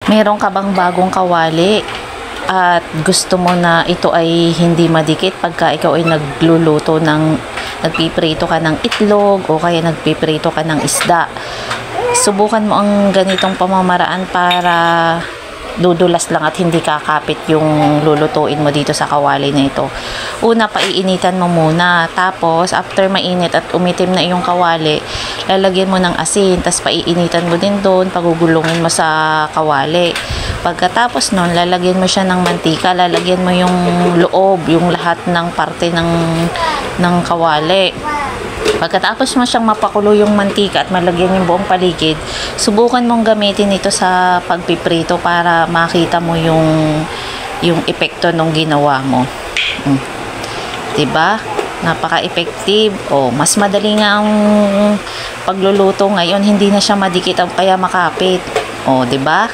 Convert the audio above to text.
Meron ka bang bagong kawali at gusto mo na ito ay hindi madikit pagka ikaw ay nagluluto ng nagpiprito ka ng itlog o kaya nagpiprito ka ng isda? Subukan mo ang ganitong pamamaraan para dudulas lang at hindi kakapit yung lulutuin mo dito sa kawali na ito. Una, paiinitan mo muna. Tapos, after mainit at umitim na yung kawali, lalagyan mo ng asin. Tapos, paiinitan mo din doon. Pagugulungin mo sa kawali. Pagkatapos nun, lalagyan mo siya ng mantika. Lalagyan mo yung loob, yung lahat ng parte ng kawali. Pagkatapos mo siyang mapakulo yung mantika at malagyan yung buong paligid, subukan mong gamitin ito sa pagpiprito para makita mo yung epekto nung ginawa mo. Diba? Napaka-effective. Mas madali nga ang pagluluto ngayon, hindi na siya madikit kaya makapit. Diba?